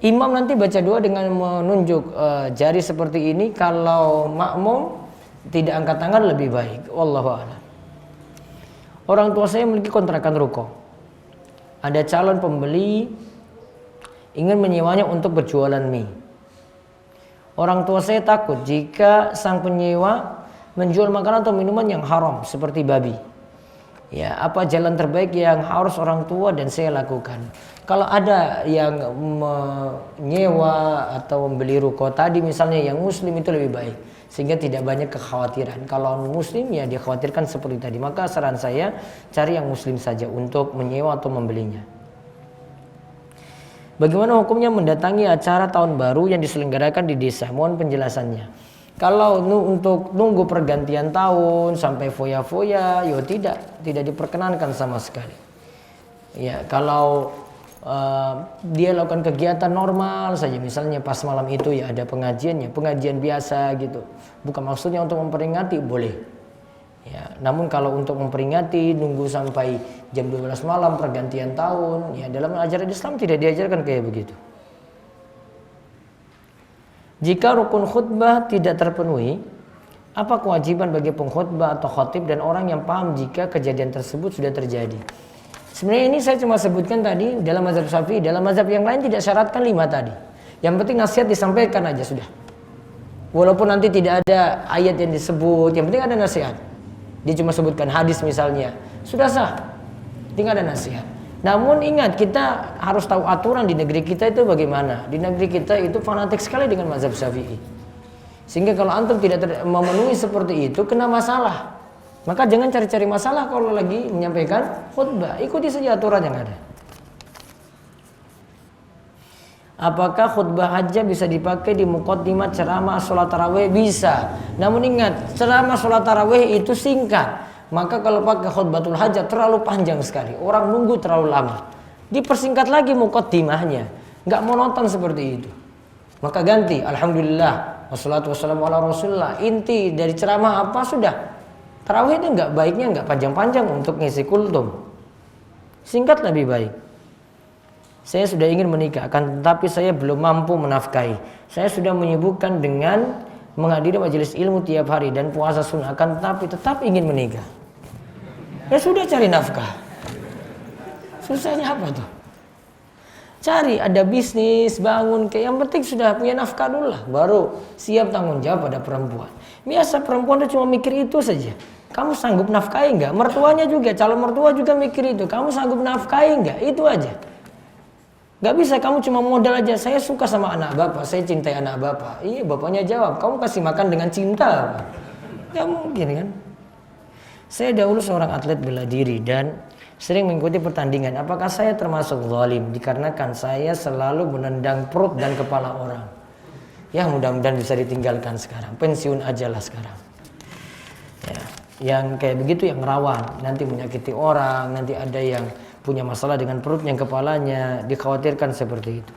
Imam nanti baca doa dengan menunjuk jari seperti ini. Kalau makmum tidak angkat tangan lebih baik. Wallahu a'lam. Orang tua saya memiliki kontrakan ruko. Ada calon pembeli ingin menyewanya untuk berjualan mie. Orang tua saya takut jika sang penyewa menjual makanan atau minuman yang haram seperti babi. Ya, apa jalan terbaik yang harus orang tua dan saya lakukan? Kalau ada yang menyewa atau membeli ruko tadi misalnya yang muslim itu lebih baik, sehingga tidak banyak kekhawatiran. Kalau muslim ya dikhawatirkan seperti tadi. Maka saran saya cari yang muslim saja untuk menyewa atau membelinya. Bagaimana hukumnya mendatangi acara tahun baru yang diselenggarakan di desa? Mohon penjelasannya. Kalau untuk nunggu pergantian tahun sampai foya-foya, ya tidak diperkenankan sama sekali. Ya, kalau dia lakukan kegiatan normal saja, misalnya pas malam itu ya ada pengajiannya, pengajian biasa gitu. Bukan maksudnya untuk memperingati, boleh. Ya, namun kalau untuk memperingati nunggu sampai jam 12 malam pergantian tahun, ya dalam ajaran Islam tidak diajarkan kayak begitu. Jika rukun khutbah tidak terpenuhi, apa kewajiban bagi pengkhutbah atau khatib dan orang yang paham jika kejadian tersebut sudah terjadi? Sebenarnya ini saya cuma sebutkan tadi dalam mazhab Syafi'i, dalam mazhab yang lain tidak syaratkan 5 tadi. Yang penting nasihat disampaikan aja sudah. Walaupun nanti tidak ada ayat yang disebut, yang penting ada nasihat. Dia cuma sebutkan hadis misalnya, sudah sah, tinggal ada nasihat. Namun ingat, kita harus tahu aturan di negeri kita itu bagaimana. Di negeri kita itu fanatik sekali dengan mazhab Syafi'i, sehingga kalau antum tidak memenuhi seperti itu kena masalah. Maka jangan cari-cari masalah kalau lagi menyampaikan khutbah, ikuti saja aturan yang ada. Apakah khutbah hajah bisa dipakai di muqaddimah ceramah sholat tarawih? Bisa. Namun ingat, ceramah sholat tarawih itu singkat. Maka kalau pakai khutbatul hajah terlalu panjang sekali. Orang nunggu terlalu lama. Dipersingkat lagi muqaddimahnya. Nggak monoton seperti itu. Maka ganti. Alhamdulillah. Wassalatu wassalamu ala rasulullah. Inti dari ceramah apa sudah. Tarawih itu nggak baiknya nggak panjang-panjang untuk ngisi kultum. Singkat lebih baik. Saya sudah ingin menikah, tetapi saya belum mampu menafkahi. Saya sudah menyibukkan dengan menghadiri majelis ilmu tiap hari dan puasa sunnah, tetapi tetap ingin menikah. Ya sudah, cari nafkah. Susahnya apa tuh? Cari, ada bisnis, bangun, kayak yang penting sudah punya nafkah dulu lah, baru siap tanggung jawab pada perempuan. Biasa perempuan itu cuma mikir itu saja. Kamu sanggup nafkahi enggak? Mertuanya juga, calon mertua juga mikir itu. Kamu sanggup nafkahi enggak? Itu aja. Gak bisa kamu cuma modal aja, saya suka sama anak bapak, saya cintai anak bapak. Iya, bapaknya jawab, kamu kasih makan dengan cinta. Gak mungkin kan. Saya dahulu seorang atlet bela diri dan sering mengikuti pertandingan. Apakah saya termasuk zalim dikarenakan saya selalu menendang perut dan kepala orang? Ya, mudah-mudahan bisa ditinggalkan sekarang, pensiun aja lah sekarang. Ya, yang kayak begitu yang rawan, nanti menyakiti orang, nanti ada yang punya masalah dengan perutnya, kepalanya, dikhawatirkan seperti itu.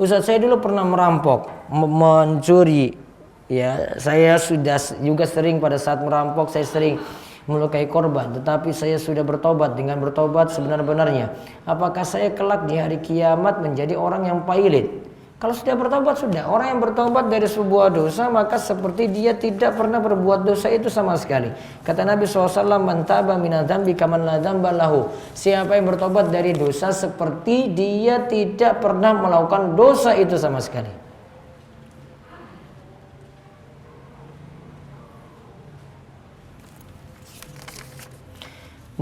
Ustaz, saya dulu pernah merampok, mencuri. Ya, saya sudah juga sering pada saat merampok, saya sering melukai korban. Tetapi saya sudah bertobat. Dengan bertobat sebenar-benarnya, apakah saya kelak di hari kiamat menjadi orang yang pailit? Kalau sudah bertobat, sudah. Orang yang bertobat dari sebuah dosa, maka seperti dia tidak pernah berbuat dosa itu sama sekali. Kata Nabi SAW, man taba minadz dzambi kaman la dzamba lahu. Siapa yang bertobat dari dosa, seperti dia tidak pernah melakukan dosa itu sama sekali.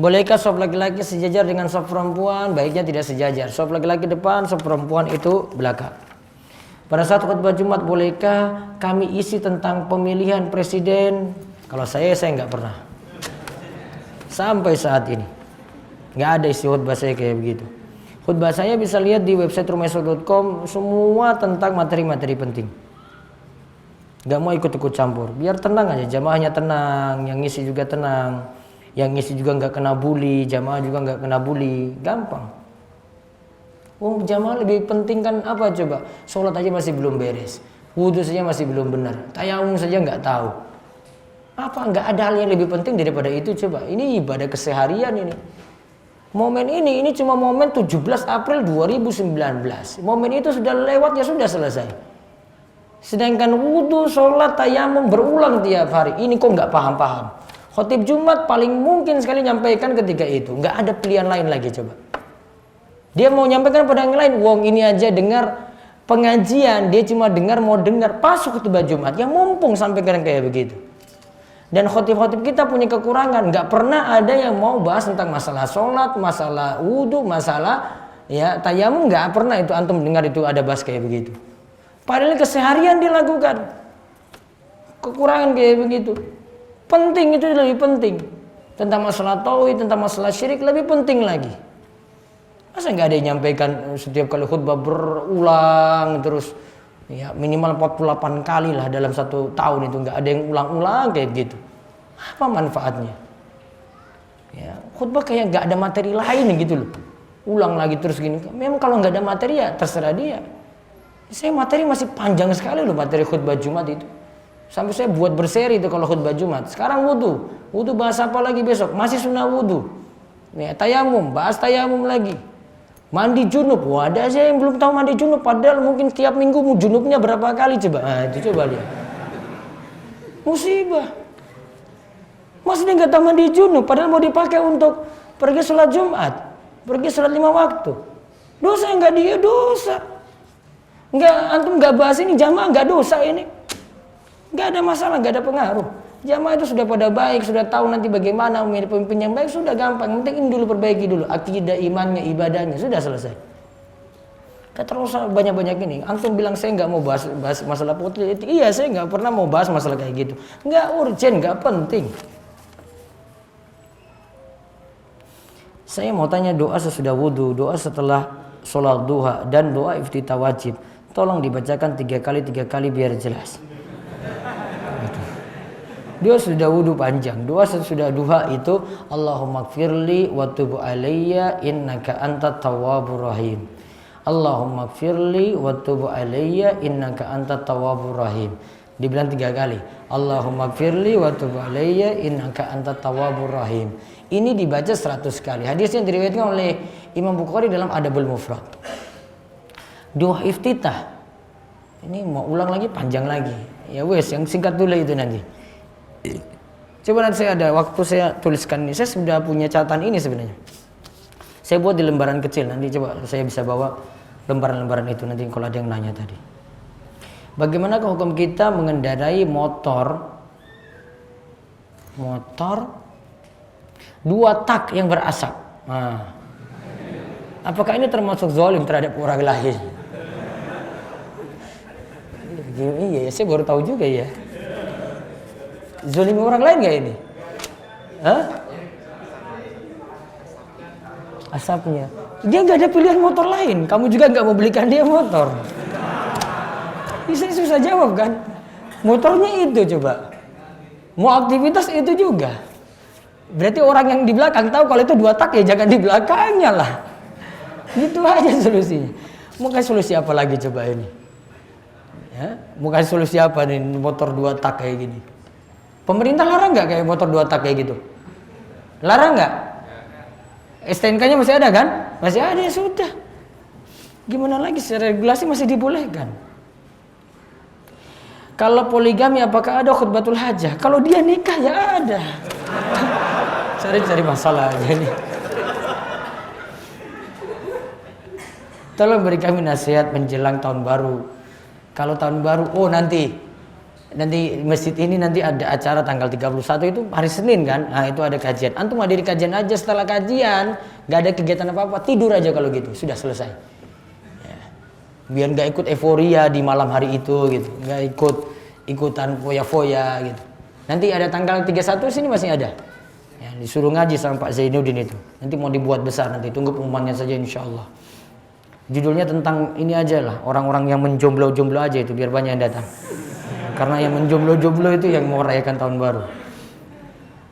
Bolehkah saf laki-laki sejajar dengan saf perempuan? Baiknya tidak sejajar. Saf laki-laki depan, saf perempuan itu belakang. Pada saat khutbah Jumat, bolehkah kami isi tentang pemilihan presiden? Kalau saya nggak pernah. Sampai saat ini nggak ada isi khutbah saya kayak begitu. Khutbah saya bisa lihat di website rumahso.com, semua tentang materi-materi penting. Nggak mau ikut-ikut campur, biar tenang aja, jamaahnya tenang, yang ngisi juga tenang, yang ngisi juga nggak kena bully, jamaah juga nggak kena bully, gampang. Jamaah lebih penting kan apa coba? Sholat aja masih belum beres, wudhu saja masih belum benar, tayamum saja nggak tahu. Apa nggak ada hal yang lebih penting daripada itu coba? Ini ibadah keseharian ini. Momen ini cuma momen 17 April 2019. Momen itu sudah lewat, ya sudah selesai. Sedangkan wudhu, sholat, tayamum berulang tiap hari. Ini kok nggak paham-paham. Khotib Jumat paling mungkin sekali nyampaikan ketika itu. Nggak ada pilihan lain lagi coba. Dia mau nyampaikan pada yang lain. Wong ini aja dengar pengajian, dia cuma dengar, mau dengar. Pas khutbah Jumat yang mumpung sampaikan kayak begitu. Dan khotib-khotib kita punya kekurangan. Nggak pernah ada yang mau bahas tentang masalah sholat, masalah wudhu, masalah tayamum. Nggak pernah itu antum dengar itu ada bahas kayak begitu. Padahal keseharian dilakukan. Kekurangan kayak begitu. Penting, itu lebih penting. Tentang masalah tauhid, tentang masalah syirik lebih penting lagi. Masa nggak ada yang nyampaikan setiap kali khutbah berulang terus, ya minimal 48 kali lah dalam 1 tahun itu, nggak ada yang ulang-ulang kayak gitu. Apa manfaatnya? Ya, khutbah kayak nggak ada materi lain gitu loh. Ulang lagi terus gini. Memang kalau nggak ada materi ya terserah dia. Saya materi masih panjang sekali loh materi khutbah Jumat itu. Sampai saya buat berseri itu kalau khutbah Jumat. Sekarang wudhu. Wudhu bahas apa lagi besok? Masih sunnah wudhu. Ya, tayamum, bahas tayamum lagi. Mandi junub. Wah, ada aja yang belum tahu mandi junub. Padahal mungkin tiap minggu junubnya berapa kali coba. Nah, itu coba lihat. Musibah. Masih dia nggak tahu mandi junub. Padahal mau dipakai untuk pergi sholat Jumat. Pergi sholat 5 waktu. Dosa nggak dia? Dosa. Nggak, antum nggak bahas ini, jamaah nggak dosa ini. Nggak ada masalah, nggak ada pengaruh. Jamaah itu sudah pada baik, sudah tahu nanti bagaimana memilih pemimpin yang baik, sudah gampang. Yang penting ini dulu, perbaiki dulu akidah, imannya, ibadahnya, sudah selesai. Gak terus banyak-banyak ini. Antum bilang saya nggak mau bahas masalah politik. Iya, saya nggak pernah mau bahas masalah kayak gitu. Nggak urgent, nggak penting. Saya mau tanya doa sesudah wudhu, doa setelah sholat duha, dan doa iftitah wajib. Tolong dibacakan 3 kali biar jelas. Doa sudah wudhu panjang. Doa sesudah duha itu Allahumma gfirli wa tub alayya innaka antat tawwabur rahim. Allahumma gfirli wa tub alayya innaka antat tawwabur rahim. Dibilang 3 kali. Allahumma gfirli wa tub alayya innaka antat tawwabur rahim. Ini dibaca 100 kali. Hadisnya diriwayatkan oleh Imam Bukhari dalam Adabul Mufrad. Doa iftitah. Ini mau ulang lagi, panjang lagi. Ya wes, yang singkat dulu itu nanti. Coba nanti saya ada waktu saya tuliskan ini. Saya sudah punya catatan ini sebenarnya. Saya buat di lembaran kecil. Nanti coba saya bisa bawa lembaran-lembaran itu nanti kalau ada yang nanya tadi. Bagaimana hukum kita mengendarai motor 2 tak yang berasap? Nah, apakah ini termasuk zalim terhadap orang lain? Iya, saya baru tahu juga ya. Zolimi orang lain gak ini? Hah? Asapnya. Dia gak ada pilihan motor lain. Kamu juga gak mau belikan dia motor. Bisa susah jawab kan? Motornya itu coba. Mau aktivitas itu juga. Berarti orang yang di belakang tahu kalau itu 2 tak ya jangan di belakangnya lah. Gitu aja solusinya. Mau kasih solusi apa lagi coba ini? Ya? Mau kasih solusi apa nih motor 2 tak kayak gini? Pemerintah larang nggak kayak motor 2 tak kayak gitu? Larang nggak? STNK-nya masih ada kan? Masih ada, ya sudah. Gimana lagi, secara regulasi masih dibolehkan. Kalau poligami apakah ada khutbatul hajah? Kalau dia nikah ya ada. Cari masalah aja nih. Tolong beri kami nasihat menjelang tahun baru. Kalau tahun baru, nanti Nanti masjid ini nanti ada acara tanggal 31 itu hari Senin kan. Nah, itu ada kajian. Antum hadiri kajian aja, setelah kajian nggak ada kegiatan apa-apa, tidur aja kalau gitu, sudah selesai. Ya. Biar nggak ikut euforia di malam hari itu gitu. Nggak ikutan foya-foya gitu. Nanti ada tanggal 31 sini masih ada. Ya, disuruh ngaji sama Pak Zainuddin itu. Nanti mau dibuat besar, nanti tunggu pengumumannya saja insyaallah. Judulnya tentang ini aja lah, orang-orang yang menjomblo-jomblo aja itu biar banyak yang datang. Karena yang menjomblo-jomblo itu yang mau merayakan tahun baru.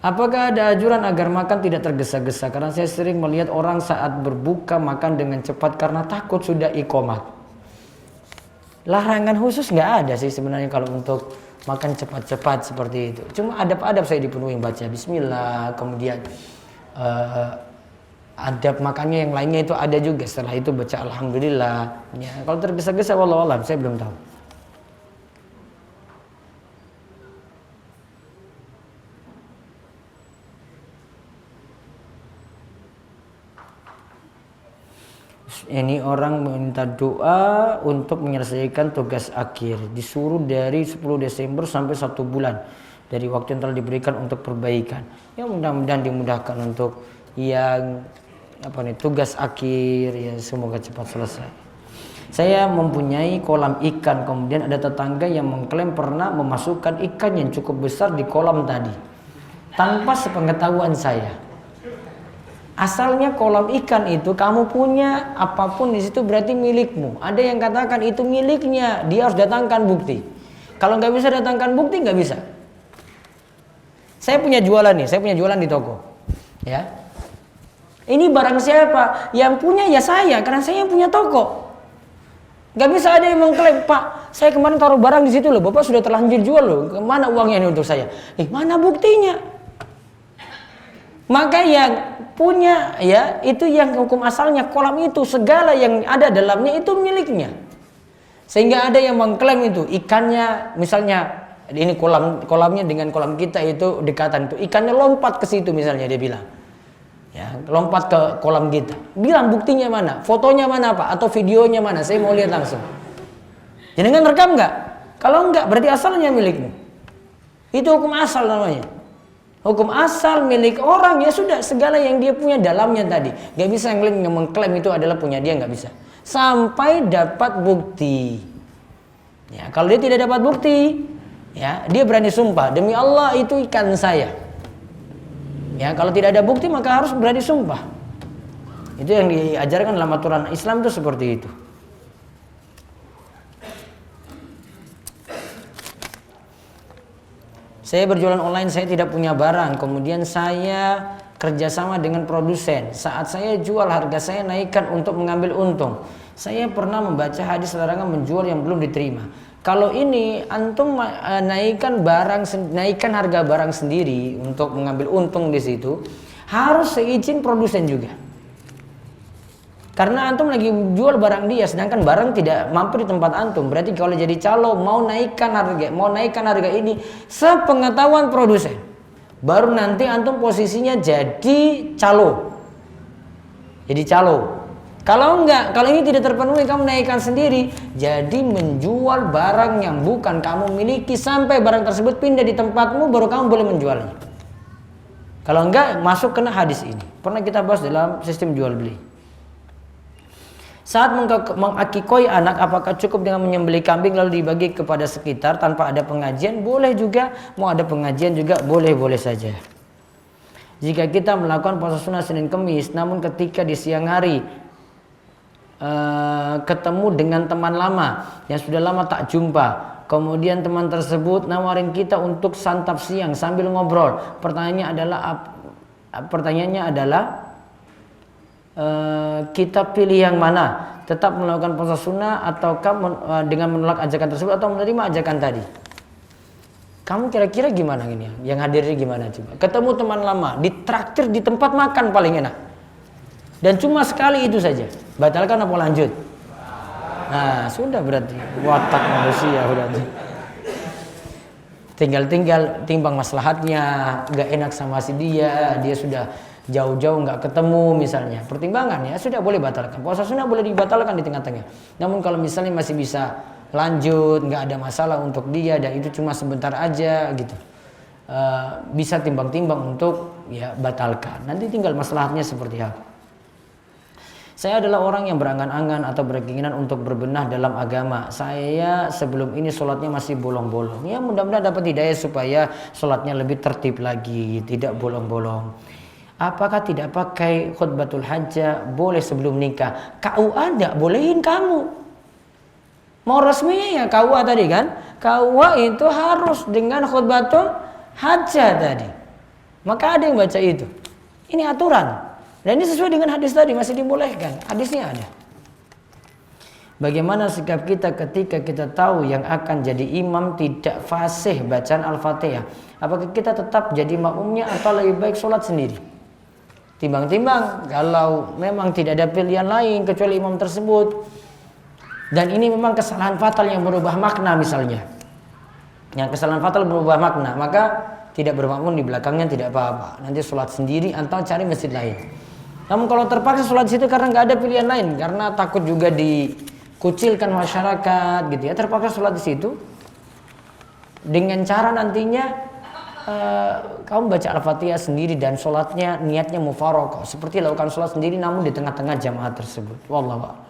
Apakah ada anjuran agar makan tidak tergesa-gesa? Karena saya sering melihat orang saat berbuka makan dengan cepat karena takut sudah iqomat. Larangan khusus nggak ada sih sebenarnya kalau untuk makan cepat-cepat seperti itu. Cuma adab-adab saya dipenuhi baca Bismillah, kemudian adab makannya yang lainnya itu ada juga. Setelah itu baca Alhamdulillah. Ya, kalau tergesa-gesa wallahu alam saya belum tahu. Ini orang minta doa untuk menyelesaikan tugas akhir. Disuruh dari 10 Desember sampai 1 bulan dari waktu yang telah diberikan untuk perbaikan. Ya mudah-mudahan dimudahkan untuk yang tugas akhir ya, semoga cepat selesai. Saya mempunyai kolam ikan, kemudian ada tetangga yang mengklaim pernah memasukkan ikan yang cukup besar di kolam tadi tanpa sepengetahuan saya. Asalnya kolam ikan itu kamu punya, apapun di situ berarti milikmu. Ada yang katakan itu miliknya, dia harus datangkan bukti. Kalau nggak bisa datangkan bukti nggak bisa. Saya punya jualan nih, saya punya jualan di toko. Ya, ini barang siapa? Yang punya ya saya, karena saya yang punya toko. Nggak bisa ada yang mengklaim, Pak, saya kemarin taruh barang di situ loh, Bapak sudah terlanjur jual loh. Kemana uangnya ini untuk saya? Mana buktinya? Maka yang punya ya itu yang hukum asalnya kolam itu segala yang ada dalamnya itu miliknya. Sehingga ada yang mengklaim itu ikannya misalnya ini kolamnya dengan kolam kita itu dekatan itu ikannya lompat ke situ misalnya dia bilang. Ya, lompat ke kolam kita. Bilang buktinya mana? Fotonya mana Pak? Atau videonya mana? Saya mau lihat langsung. Jadi kan rekam enggak? Kalau enggak berarti asalnya milikmu. Itu hukum asal namanya. Hukum asal milik orang ya sudah segala yang dia punya dalamnya tadi. Gak bisa yang mengklaim itu adalah punya dia, nggak bisa. Sampai dapat bukti. Ya, kalau dia tidak dapat bukti, ya dia berani sumpah demi Allah itu ikan saya. Ya, kalau tidak ada bukti maka harus berani sumpah. Itu yang diajarkan dalam aturan Islam itu seperti itu. Saya berjualan online, saya tidak punya barang. Kemudian saya kerjasama dengan produsen. Saat saya jual, harga saya naikkan untuk mengambil untung. Saya pernah membaca hadis larangan menjual yang belum diterima. Kalau ini antum naikkan harga barang sendiri untuk mengambil untung di situ, harus seizin produsen juga. Karena antum lagi jual barang dia, sedangkan barang tidak mampu di tempat antum. Berarti kalau jadi calo mau naikkan harga ini sepengetahuan produsen. Baru nanti antum posisinya jadi calo. Jadi calo. Kalau enggak, kalau ini tidak terpenuhi kamu naikkan sendiri, jadi menjual barang yang bukan kamu miliki sampai barang tersebut pindah di tempatmu baru kamu boleh menjualnya. Kalau enggak masuk kena hadis ini. Pernah kita bahas dalam sistem jual beli. Saat mengakikoi anak, apakah cukup dengan menyembelih kambing lalu dibagi kepada sekitar tanpa ada pengajian? Boleh juga, mau ada pengajian juga boleh-boleh saja. Jika kita melakukan puasa sunnah Senin Kemis, namun ketika di siang hari ketemu dengan teman lama yang sudah lama tak jumpa, kemudian teman tersebut nawarin kita untuk santap siang sambil ngobrol. Pertanyaannya adalah kita pilih yang mana? Tetap melakukan puasa sunnah ataukah dengan menolak ajakan tersebut atau menerima ajakan tadi? Kamu kira-kira gimana ini? Yang hadirnya gimana coba? Ketemu teman lama, ditraktir di tempat makan paling enak. Dan cuma sekali itu saja. Batalkan apa lanjut? Nah, sudah berarti watak manusia berarti. Tinggal timbang maslahatnya, nggak enak sama si dia sudah jauh-jauh nggak ketemu misalnya, pertimbangan ya sudah boleh batalkan. Puasa sunnah boleh dibatalkan di tengah-tengah. Namun kalau misalnya masih bisa lanjut, nggak ada masalah untuk dia dan itu cuma sebentar aja gitu. Bisa timbang-timbang untuk ya batalkan. Nanti tinggal masalahnya seperti apa. Saya adalah orang yang berangan-angan atau berkeinginan untuk berbenah dalam agama. Saya sebelum ini sholatnya masih bolong-bolong. Ya mudah-mudahan dapat hidayah supaya sholatnya lebih tertib lagi, tidak bolong-bolong. Apakah tidak pakai khutbatul hajjah boleh sebelum nikah? KUA tidak bolehin kamu. Mau resminya ya KUA tadi kan? KUA itu harus dengan khutbatul hajjah tadi. Maka ada yang baca itu. Ini aturan. Dan ini sesuai dengan hadis tadi, masih dibolehkan. Hadisnya ada. Bagaimana sikap kita ketika kita tahu yang akan jadi imam tidak fasih bacaan Al-Fatihah? Apakah kita tetap jadi makmumnya atau lebih baik sholat sendiri? Timbang-timbang kalau memang tidak ada pilihan lain kecuali imam tersebut. Dan ini memang kesalahan fatal yang berubah makna misalnya. Yang kesalahan fatal berubah makna, maka tidak bermakmum di belakangnya tidak apa-apa. Nanti sholat sendiri atau cari masjid lain. Namun kalau terpaksa sholat di situ karena nggak ada pilihan lain, karena takut juga dikucilkan masyarakat, gitu ya, terpaksa sholat di situ dengan cara nantinya kamu baca Al-Fatihah sendiri dan sholatnya niatnya mufaraqah, seperti lakukan sholat sendiri namun di tengah-tengah jamaah tersebut. Wallahu a'lam.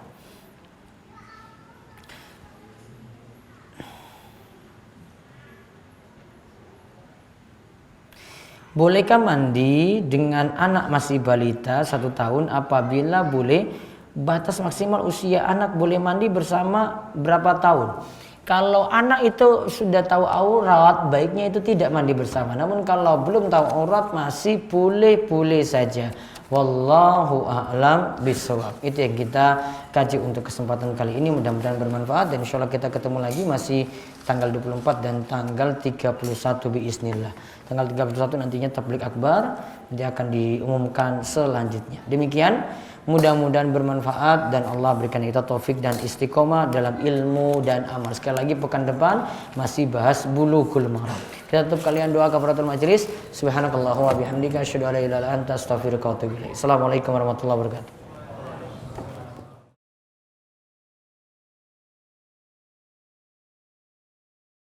Bolehkah mandi dengan anak masih balita 1 tahun? Apabila boleh, batas maksimal usia anak boleh mandi bersama berapa tahun? Kalau anak itu sudah tahu aurat, baiknya itu tidak mandi bersama. Namun kalau belum tahu aurat masih boleh-boleh saja. Wallahu a'lam bishawab. Itu yang kita kaji untuk kesempatan kali ini. Mudah-mudahan bermanfaat dan insyaallah kita ketemu lagi masih tanggal 24 dan tanggal 31 biiznillah. Tanggal 31 nantinya tabligh akbar, nanti akan diumumkan selanjutnya. Demikian, mudah-mudahan bermanfaat dan Allah berikan kita taufik dan istiqomah dalam ilmu dan amal. Sekali lagi pekan depan masih bahas bulughul maram. Kita tutup kalian doa kafaratul majelis. Subhanakallahumma wa bihamdika asyhadu an la ilaha illa anta astaghfiruka wa atubu ilaik. Assalamualaikum warahmatullahi wabarakatuh.